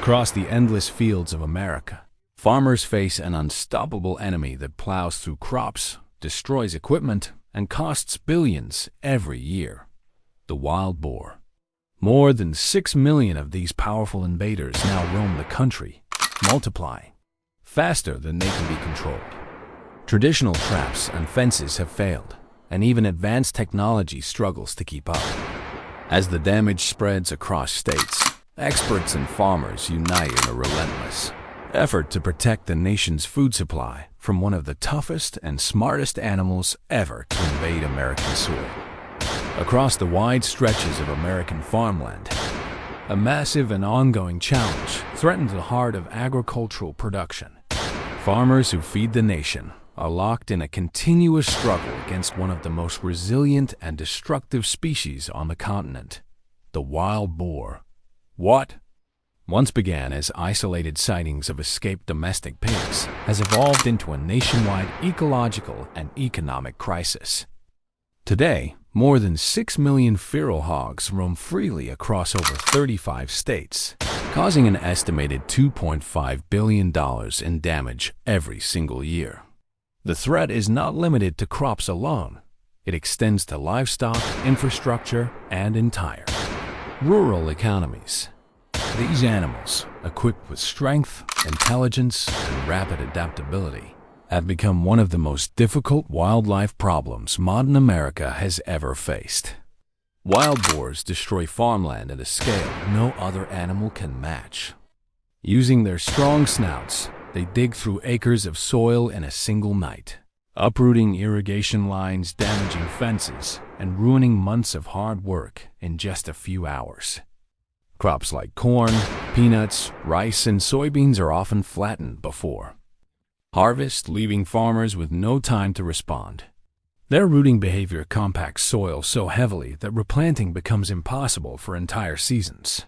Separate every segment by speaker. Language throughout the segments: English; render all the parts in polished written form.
Speaker 1: Across the endless fields of America, farmers face an unstoppable enemy that plows through crops, destroys equipment, and costs billions every year: the wild boar. More than 6 million of these powerful invaders now roam the country, multiplying faster than they can be controlled. Traditional traps and fences have failed, and even advanced technology struggles to keep up. As the damage spreads across states, experts and farmers unite in a relentless effort to protect the nation's food supply from one of the toughest and smartest animals ever to invade American soil. Across the wide stretches of American farmland, a massive and ongoing challenge threatens the heart of agricultural production. Farmers who feed the nation are locked in a continuous struggle against one of the most resilient and destructive species on the continent: the wild boar. What once began as isolated sightings of escaped domestic pigs has evolved into a nationwide ecological and economic crisis. Today, more than 6 million feral hogs roam freely across over 35 states, causing an estimated $2.5 billion in damage every single year. The threat is not limited to crops alone. It extends to livestock, infrastructure, and entire rural economies. These animals, equipped with strength, intelligence, and rapid adaptability, have become one of the most difficult wildlife problems modern America has ever faced. Wild boars destroy farmland at a scale no other animal can match. Using their strong snouts, they dig through acres of soil in a single night, uprooting irrigation lines, damaging fences, and ruining months of hard work in just a few hours. Crops like corn, peanuts, rice, and soybeans are often flattened before harvest, leaving farmers with no time to respond. Their rooting behavior compacts soil so heavily that replanting becomes impossible for entire seasons.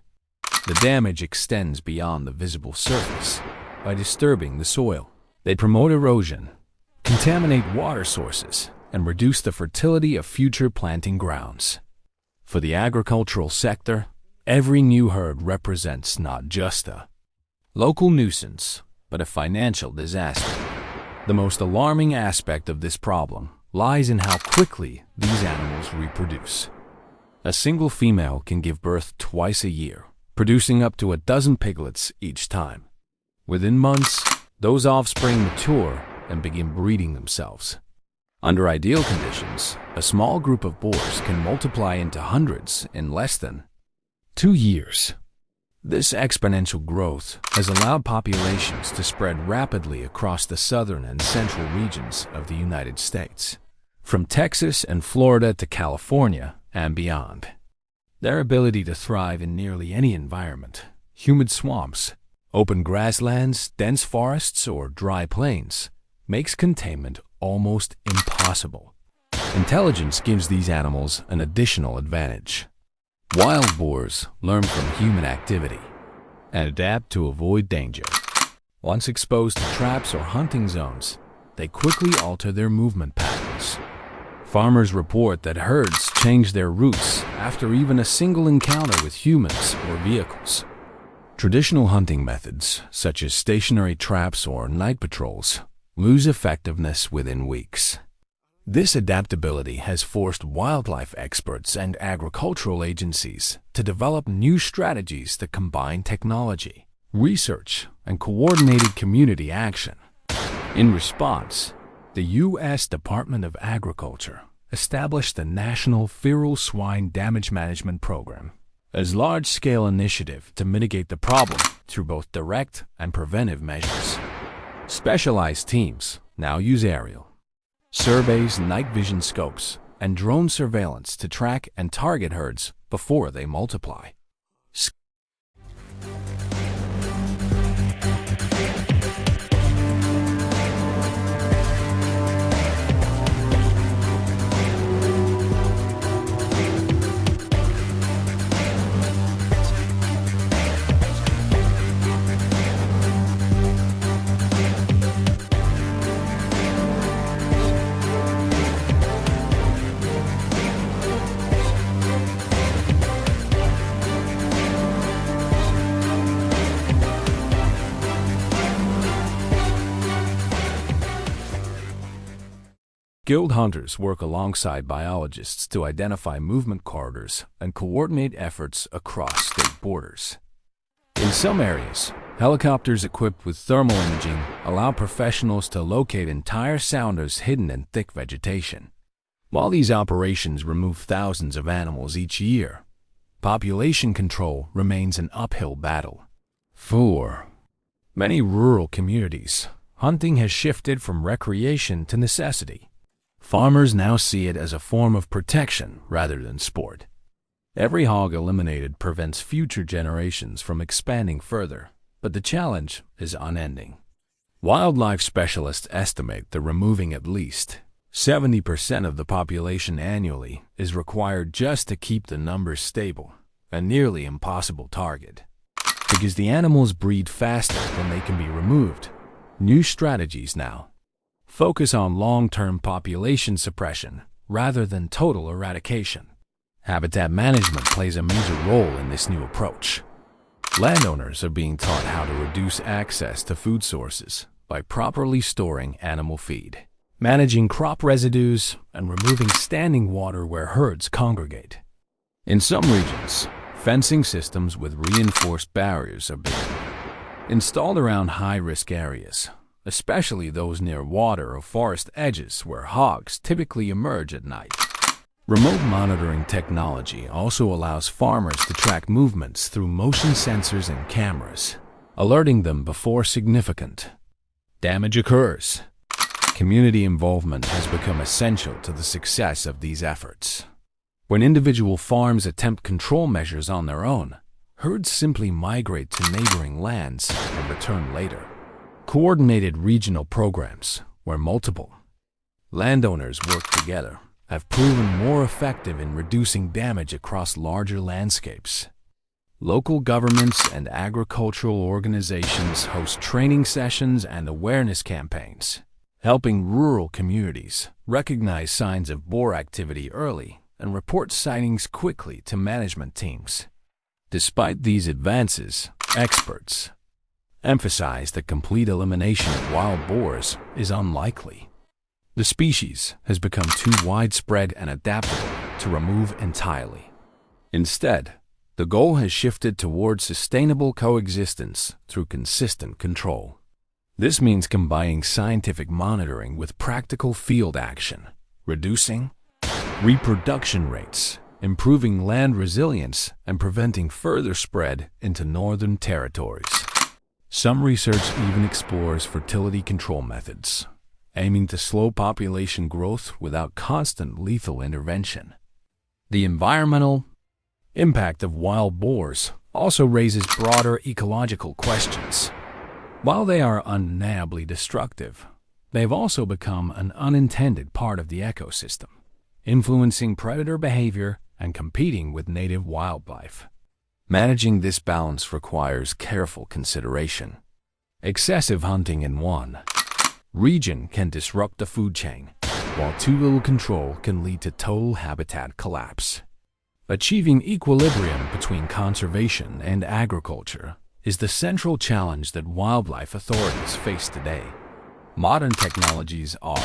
Speaker 1: The damage extends beyond the visible surface. By disturbing the soil, they promote erosion, contaminate water sources, and reduce the fertility of future planting grounds. For the agricultural sector, every new herd represents not just a local nuisance, but a financial disaster. The most alarming aspect of this problem lies in how quickly these animals reproduce. A single female can give birth twice a year, producing up to a dozen piglets each time. Within months, those offspring mature and begin breeding themselves. Under ideal conditions, a small group of boars can multiply into hundreds in less than 2 years. This exponential growth has allowed populations to spread rapidly across the southern and central regions of the United States, from Texas and Florida to California and beyond. Their ability to thrive in nearly any environment, humid swamps, open grasslands, dense forests, or dry plains, makes containment almost impossible. Intelligence gives these animals an additional advantage. Wild boars learn from human activity and adapt to avoid danger. Once exposed to traps or hunting zones, they quickly alter their movement patterns. Farmers report that herds change their routes after even a single encounter with humans or vehicles. Traditional hunting methods, such as stationary traps or night patrols, lose effectiveness within weeks. This adaptability has forced wildlife experts and agricultural agencies to develop new strategies that combine technology, research, and coordinated community action. In response, the U.S. Department of Agriculture established the National Feral Swine Damage Management Program as a large-scale initiative to mitigate the problem through both direct and preventive measures. Specialized teams now use aerial surveys, night vision scopes, and drone surveillance to track and target herds before they multiply. Guild hunters work alongside biologists to identify movement corridors and coordinate efforts across state borders. In some areas, helicopters equipped with thermal imaging allow professionals to locate entire sounders hidden in thick vegetation. While these operations remove thousands of animals each year, population control remains an uphill battle. For many rural communities, hunting has shifted from recreation to necessity. Farmers now see it as a form of protection rather than sport. Every hog eliminated prevents future generations from expanding further, but the challenge is unending. Wildlife specialists estimate that removing at least 70% of the population annually is required just to keep the numbers stable, a nearly impossible target. Because the animals breed faster than they can be removed, new strategies now focus on long-term population suppression rather than total eradication. Habitat management plays a major role in this new approach. Landowners are being taught how to reduce access to food sources by properly storing animal feed, managing crop residues, and removing standing water where herds congregate. In some regions, fencing systems with reinforced barriers are being installed around high-risk areas, especially those near water or forest edges where hogs typically emerge at night. Remote monitoring technology also allows farmers to track movements through motion sensors and cameras, alerting them before significant damage occurs. Community involvement has become essential to the success of these efforts. When individual farms attempt control measures on their own, herds simply migrate to neighboring lands and return later. Coordinated regional programs, where multiple landowners work together, have proven more effective in reducing damage across larger landscapes. Local governments and agricultural organizations host training sessions and awareness campaigns, helping rural communities recognize signs of boar activity early and report sightings quickly to management teams. Despite these advances, experts emphasize that complete elimination of wild boars is unlikely. The species has become too widespread and adaptable to remove entirely. Instead, the goal has shifted towards sustainable coexistence through consistent control. This means combining scientific monitoring with practical field action, reducing reproduction rates, improving land resilience, and preventing further spread into northern territories. Some research even explores fertility control methods, aiming to slow population growth without constant lethal intervention. The environmental impact of wild boars also raises broader ecological questions. While they are undeniably destructive, they've also become an unintended part of the ecosystem, influencing predator behavior and competing with native wildlife. Managing this balance requires careful consideration. Excessive hunting in one region can disrupt the food chain, while too little control can lead to total habitat collapse. Achieving equilibrium between conservation and agriculture is the central challenge that wildlife authorities face today. Modern technologies are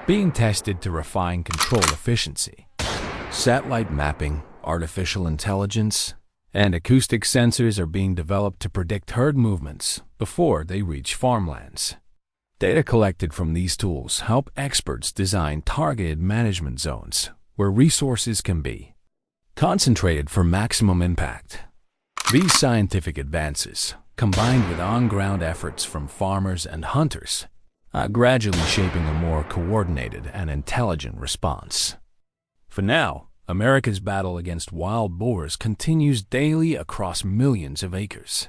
Speaker 1: being tested to refine control efficiency. Satellite mapping, artificial intelligence, and acoustic sensors are being developed to predict herd movements before they reach farmlands. Data collected from these tools help experts design targeted management zones where resources can be concentrated for maximum impact. These scientific advances, combined with on-ground efforts from farmers and hunters, are gradually shaping a more coordinated and intelligent response. For now, America's battle against wild boars continues daily across millions of acres.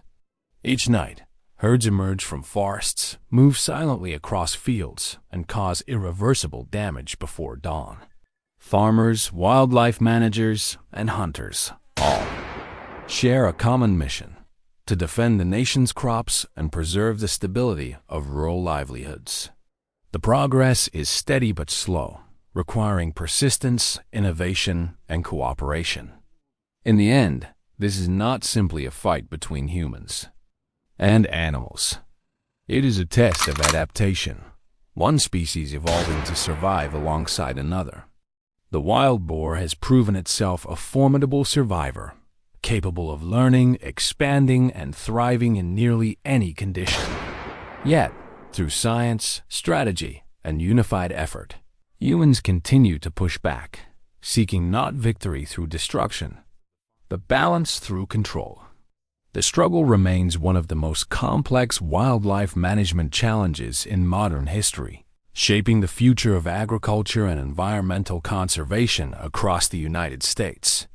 Speaker 1: Each night, herds emerge from forests, move silently across fields, and cause irreversible damage before dawn. Farmers, wildlife managers, and hunters all share a common mission: to defend the nation's crops and preserve the stability of rural livelihoods. The progress is steady but slow, requiring persistence, innovation, and cooperation. In the end, this is not simply a fight between humans and animals. It is a test of adaptation, one species evolving to survive alongside another. The wild boar has proven itself a formidable survivor, capable of learning, expanding, and thriving in nearly any condition. Yet, through science, strategy, and unified effort, humans continue to push back, seeking not victory through destruction, but balance through control. The struggle remains one of the most complex wildlife management challenges in modern history, shaping the future of agriculture and environmental conservation across the United States.